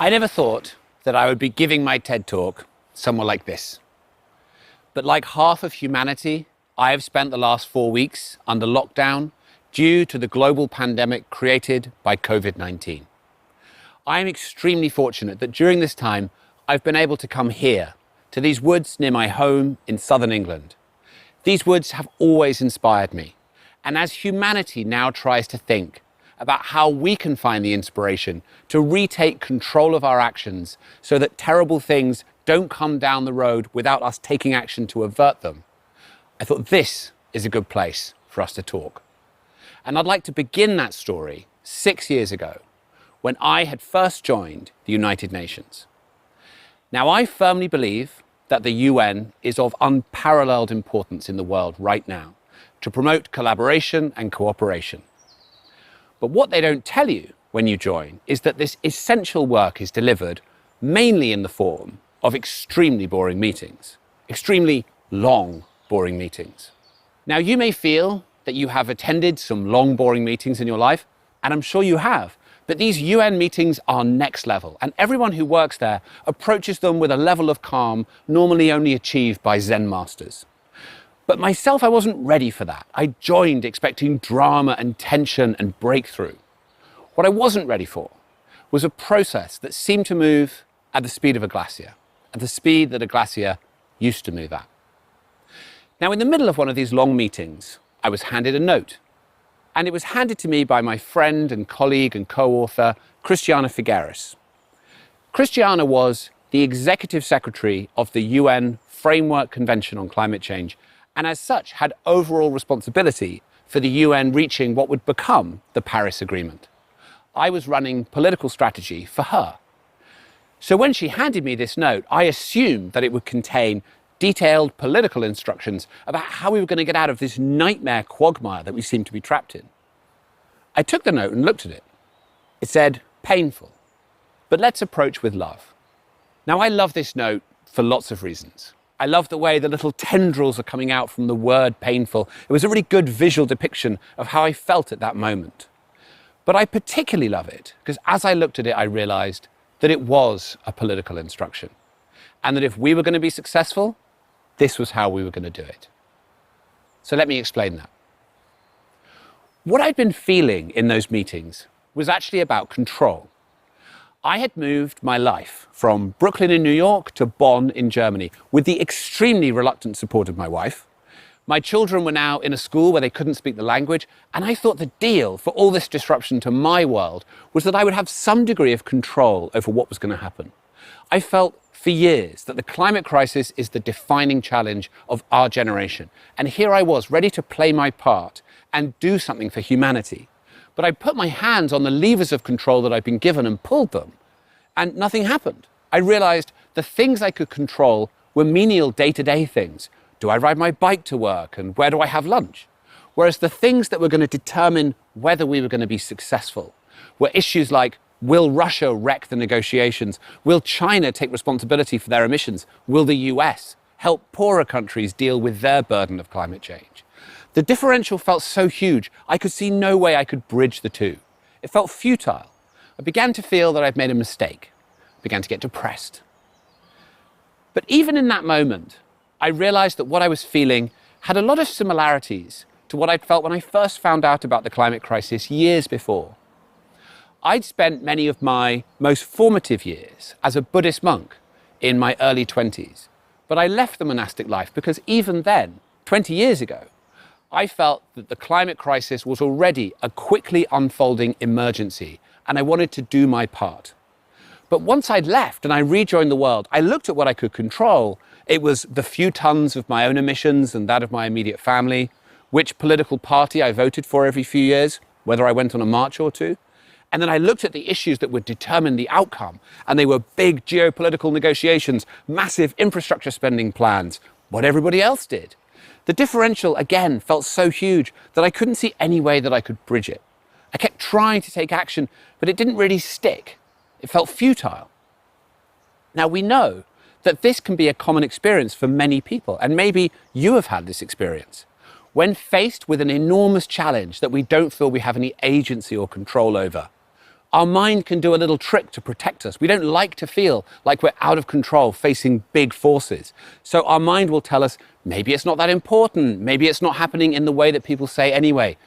I never thought that I would be giving my TED Talk somewhere like this. But like half of humanity, I have spent the last 4 weeks under lockdown due to the global pandemic created by COVID-19. I am extremely fortunate that during this time, I've been able to come here, to these woods near my home in southern England. These woods have always inspired me. And as humanity now tries to think about how we can find the inspiration to retake control of our actions so that terrible things don't come down the road without us taking action to avert them, I thought this is a good place for us to talk. And I'd like to begin that story 6 years ago, when I had first joined the United Nations. Now, I firmly believe that the UN is of unparalleled importance in the world right now to promote collaboration and cooperation. But what they don't tell you when you join is that this essential work is delivered mainly in the form of extremely boring meetings, extremely long, boring meetings. Now, you may feel that you have attended some long, boring meetings in your life, and I'm sure you have, but these UN meetings are next level, and everyone who works there approaches them with a level of calm normally only achieved by Zen masters. But myself, I wasn't ready for that. I joined expecting drama and tension and breakthrough. What I wasn't ready for was a process that seemed to move at the speed of a glacier, at the speed that a glacier used to move at. Now, in the middle of one of these long meetings, I was handed a note. And it was handed to me by my friend and colleague and co-author, Christiana Figueres. Christiana was the executive secretary of the UN Framework Convention on Climate Change, and as such had overall responsibility for the UN reaching what would become the Paris Agreement. I was running political strategy for her. So when she handed me this note, I assumed that it would contain detailed political instructions about how we were going to get out of this nightmare quagmire that we seemed to be trapped in. I took the note and looked at it. It said, painful, but let's approach with love. Now, I love this note for lots of reasons. I love the way the little tendrils are coming out from the word painful. It was a really good visual depiction of how I felt at that moment. But I particularly love it because as I looked at it, I realized that it was a political instruction, and that if we were going to be successful, this was how we were going to do it. So let me explain that. What I'd been feeling in those meetings was actually about control. I had moved my life from Brooklyn in New York to Bonn in Germany with the extremely reluctant support of my wife. My children were now in a school where they couldn't speak the language, and I thought the deal for all this disruption to my world was that I would have some degree of control over what was going to happen. I felt for years that the climate crisis is the defining challenge of our generation. And here I was, ready to play my part and do something for humanity. But I put my hands on the levers of control that I'd been given and pulled them, and nothing happened. I realized the things I could control were menial day-to-day things. Do I ride my bike to work, and where do I have lunch? Whereas the things that were going to determine whether we were going to be successful were issues like, will Russia wreck the negotiations? Will China take responsibility for their emissions? Will the US help poorer countries deal with their burden of climate change? The differential felt so huge, I could see no way I could bridge the two. It felt futile. I began to feel that I'd made a mistake. I began to get depressed. But even in that moment, I realized that what I was feeling had a lot of similarities to what I'd felt when I first found out about the climate crisis years before. I'd spent many of my most formative years as a Buddhist monk in my early 20s, but I left the monastic life because even then, 20 years ago, I felt that the climate crisis was already a quickly unfolding emergency, and I wanted to do my part. But once I'd left and I rejoined the world, I looked at what I could control. It was the few tons of my own emissions and that of my immediate family, which political party I voted for every few years, whether I went on a march or two. And then I looked at the issues that would determine the outcome, and they were big geopolitical negotiations, massive infrastructure spending plans, what everybody else did. The differential, again, felt so huge that I couldn't see any way that I could bridge it. I kept trying to take action, but it didn't really stick. It felt futile. Now, we know that this can be a common experience for many people, and maybe you have had this experience. When faced with an enormous challenge that we don't feel we have any agency or control over, Our mind can do a little trick to protect us. We don't like to feel like we're out of control, facing big forces. So our mind will tell us, maybe it's not that important. Maybe it's not happening in the way that people say anyway.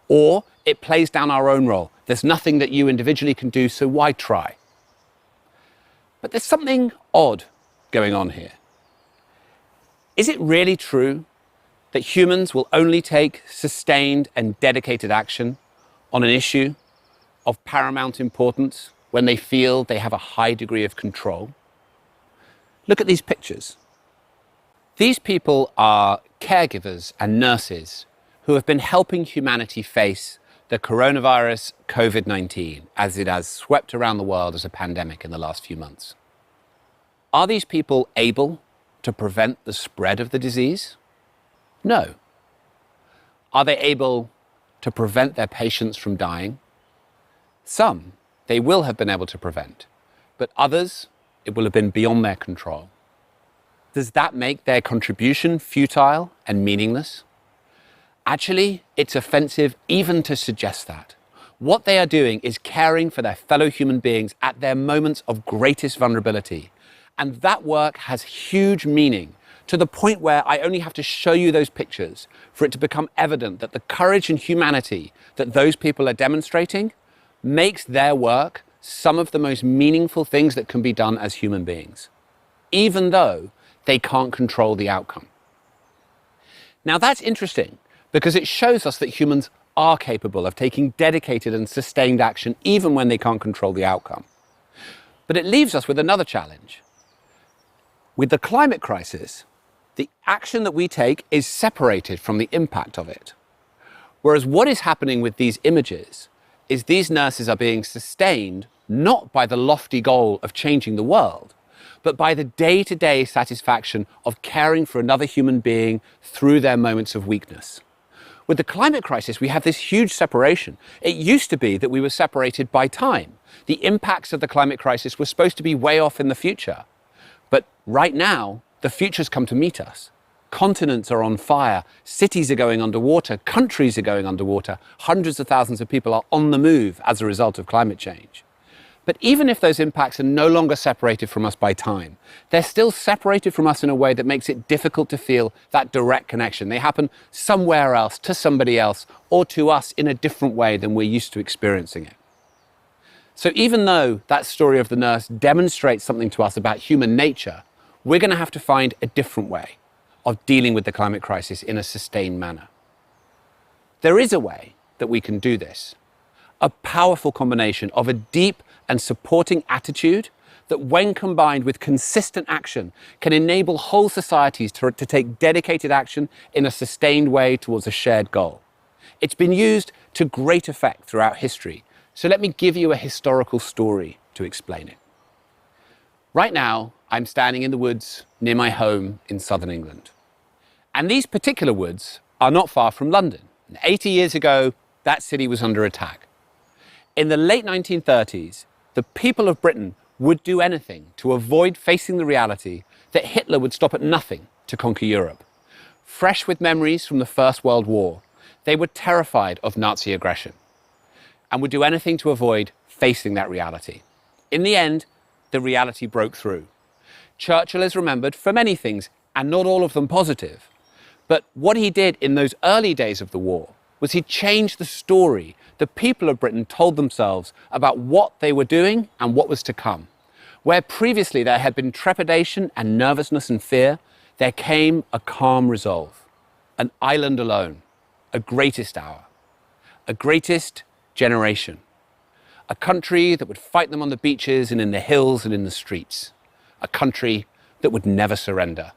Or it plays down our own role. There's nothing that you individually can do, so why try? But there's something odd going on here. Is it really true that humans will only take sustained and dedicated action on an issue of paramount importance when they feel they have a high degree of control? Look at these pictures. These people are caregivers and nurses who have been helping humanity face the coronavirus COVID-19 as it has swept around the world as a pandemic in the last few months. Are these people able to prevent the spread of the disease? No. Are they able to prevent their patients from dying? Some they will have been able to prevent, but others it will have been beyond their control. Does that make their contribution futile and meaningless? Actually, it's offensive even to suggest that. What they are doing is caring for their fellow human beings at their moments of greatest vulnerability. And that work has huge meaning, to the point where I only have to show you those pictures for it to become evident that the courage and humanity that those people are demonstrating makes their work some of the most meaningful things that can be done as human beings, even though they can't control the outcome. Now that's interesting because it shows us that humans are capable of taking dedicated and sustained action even when they can't control the outcome. But it leaves us with another challenge. With the climate crisis, the action that we take is separated from the impact of it. Whereas what is happening with these images is these nurses are being sustained not by the lofty goal of changing the world, but by the day-to-day satisfaction of caring for another human being through their moments of weakness. With the climate crisis, we have this huge separation. It used to be that we were separated by time. The impacts of the climate crisis were supposed to be way off in the future. But right now, the future's come to meet us. Continents are on fire, cities are going underwater, countries are going underwater, hundreds of thousands of people are on the move as a result of climate change. But even if those impacts are no longer separated from us by time, they're still separated from us in a way that makes it difficult to feel that direct connection. They happen somewhere else, to somebody else, or to us in a different way than we're used to experiencing it. So even though that story of the nurse demonstrates something to us about human nature, we're going to have to find a different way of dealing with the climate crisis in a sustained manner. There is a way that we can do this, a powerful combination of a deep and supporting attitude that, when combined with consistent action, can enable whole societies to take dedicated action in a sustained way towards a shared goal. It's been used to great effect throughout history, so let me give you a historical story to explain it. Right now, I'm standing in the woods near my home in southern England. And these particular woods are not far from London. 80 years ago, that city was under attack. In the late 1930s, the people of Britain would do anything to avoid facing the reality that Hitler would stop at nothing to conquer Europe. Fresh with memories from the First World War, they were terrified of Nazi aggression and would do anything to avoid facing that reality. In the end, the reality broke through. Churchill is remembered for many things, and not all of them positive. But what he did in those early days of the war was he changed the story the people of Britain told themselves about what they were doing and what was to come. Where previously there had been trepidation and nervousness and fear, there came a calm resolve. An island alone, a greatest hour, a greatest generation. A country that would fight them on the beaches and in the hills and in the streets. A country that would never surrender.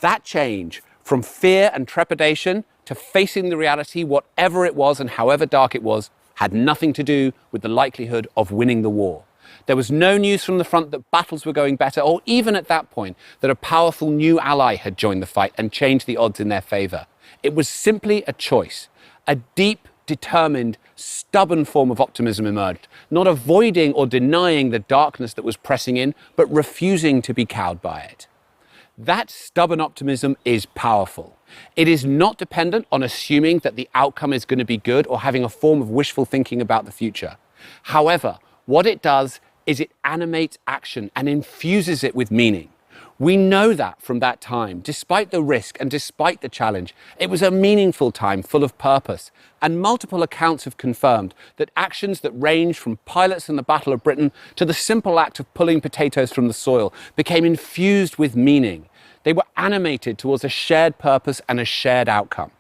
That change from fear and trepidation to facing the reality, whatever it was and however dark it was, had nothing to do with the likelihood of winning the war. There was no news from the front that battles were going better, or even at that point that a powerful new ally had joined the fight and changed the odds in their favor. It was simply a choice. A deep, determined, stubborn form of optimism emerged, not avoiding or denying the darkness that was pressing in, but refusing to be cowed by it. That stubborn optimism is powerful. It is not dependent on assuming that the outcome is going to be good or having a form of wishful thinking about the future. However, what it does is it animates action and infuses it with meaning. We know that from that time, despite the risk and despite the challenge, it was a meaningful time full of purpose. And multiple accounts have confirmed that actions that ranged from pilots in the Battle of Britain to the simple act of pulling potatoes from the soil became infused with meaning. They were animated towards a shared purpose and a shared outcome.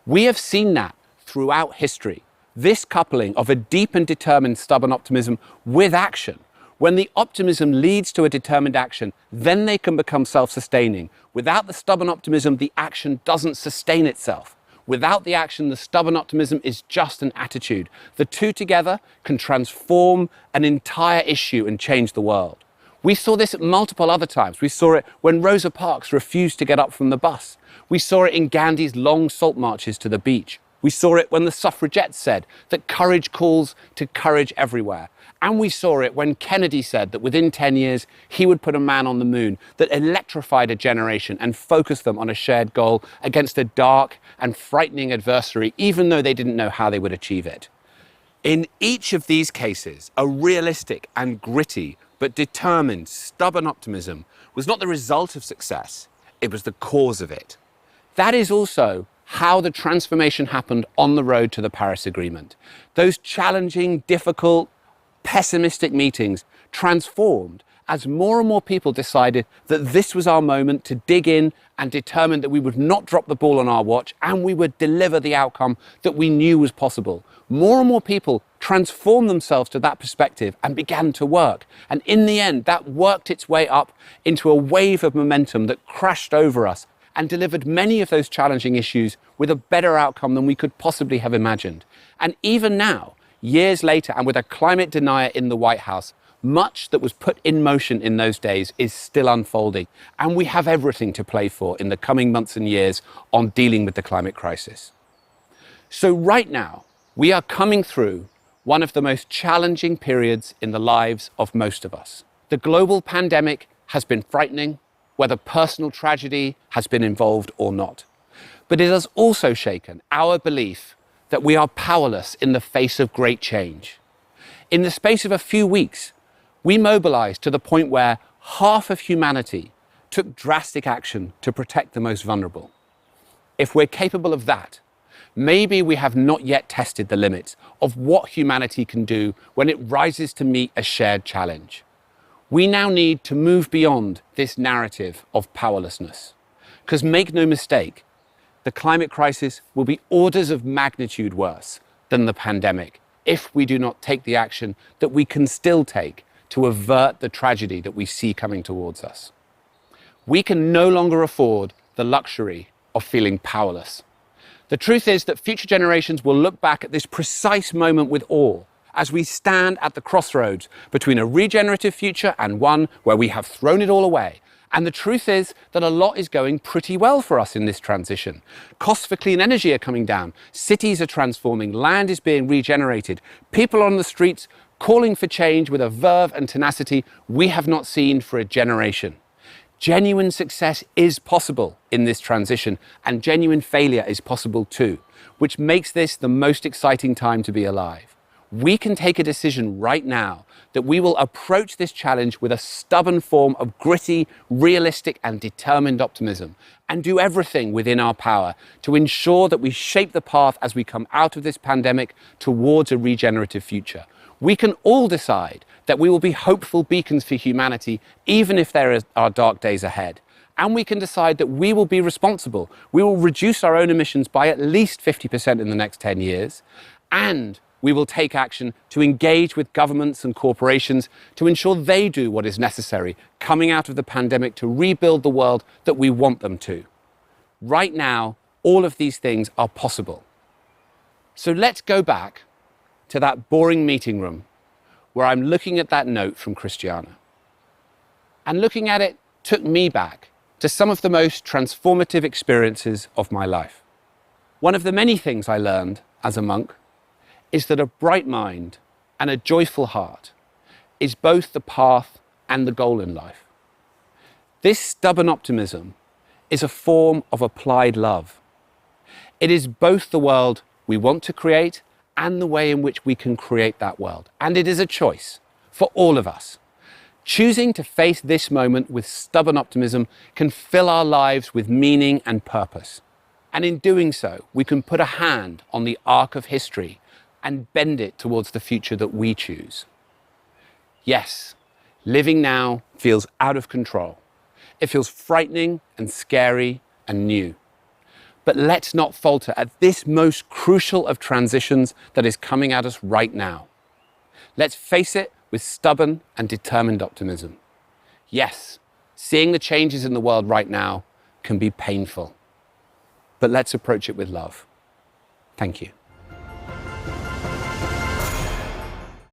We have seen that throughout history. This coupling of a deep and determined stubborn optimism with action. When the optimism leads to a determined action, then they can become self-sustaining. Without the stubborn optimism, the action doesn't sustain itself. Without the action, the stubborn optimism is just an attitude. The two together can transform an entire issue and change the world. We saw this at multiple other times. We saw it when Rosa Parks refused to get up from the bus. We saw it in Gandhi's long salt marches to the beach. We saw it when the suffragettes said that courage calls to courage everywhere. And we saw it when Kennedy said that within 10 years, he would put a man on the moon that electrified a generation and focused them on a shared goal against a dark and frightening adversary, even though they didn't know how they would achieve it. In each of these cases, a realistic and gritty but determined, stubborn optimism was not the result of success, it was the cause of it. That is also how the transformation happened on the road to the Paris Agreement. Those challenging, difficult, pessimistic meetings transformed as more and more people decided that this was our moment to dig in and determine that we would not drop the ball on our watch and we would deliver the outcome that we knew was possible. More and more people transformed themselves to that perspective and began to work. And in the end, that worked its way up into a wave of momentum that crashed over us and delivered many of those challenging issues with a better outcome than we could possibly have imagined. And even now, years later, and with a climate denier in the White House, much that was put in motion in those days is still unfolding. And we have everything to play for in the coming months and years on dealing with the climate crisis. So right now, we are coming through one of the most challenging periods in the lives of most of us. The global pandemic has been frightening, whether personal tragedy has been involved or not. But it has also shaken our belief that we are powerless in the face of great change. In the space of a few weeks, we mobilized to the point where half of humanity took drastic action to protect the most vulnerable. If we're capable of that, maybe we have not yet tested the limits of what humanity can do when it rises to meet a shared challenge. We now need to move beyond this narrative of powerlessness. Because make no mistake, the climate crisis will be orders of magnitude worse than the pandemic if we do not take the action that we can still take to avert the tragedy that we see coming towards us. We can no longer afford the luxury of feeling powerless. The truth is that future generations will look back at this precise moment with awe as we stand at the crossroads between a regenerative future and one where we have thrown it all away. And the truth is that a lot is going pretty well for us in this transition. Costs for clean energy are coming down, cities are transforming, land is being regenerated, people on the streets calling for change with a verve and tenacity we have not seen for a generation. Genuine success is possible in this transition, and genuine failure is possible too, which makes this the most exciting time to be alive. We can take a decision right now that we will approach this challenge with a stubborn form of gritty, realistic, and determined optimism, and do everything within our power to ensure that we shape the path as we come out of this pandemic towards a regenerative future. We can all decide that we will be hopeful beacons for humanity, even if there are dark days ahead. And we can decide that we will be responsible. We will reduce our own emissions by at least 50% in the next 10 years. And we will take action to engage with governments and corporations to ensure they do what is necessary coming out of the pandemic to rebuild the world that we want them to. Right now, all of these things are possible. So let's go back to that boring meeting room where I'm looking at that note from Christiana. And looking at it took me back to some of the most transformative experiences of my life. One of the many things I learned as a monk is that a bright mind and a joyful heart is both the path and the goal in life. This stubborn optimism is a form of applied love. It is both the world we want to create and the way in which we can create that world. And it is a choice for all of us. Choosing to face this moment with stubborn optimism can fill our lives with meaning and purpose. And in doing so, we can put a hand on the arc of history and bend it towards the future that we choose. Yes, living now feels out of control. It feels frightening and scary and new. But let's not falter at this most crucial of transitions that is coming at us right now. Let's face it with stubborn and determined optimism. Yes, seeing the changes in the world right now can be painful, but let's approach it with love. Thank you.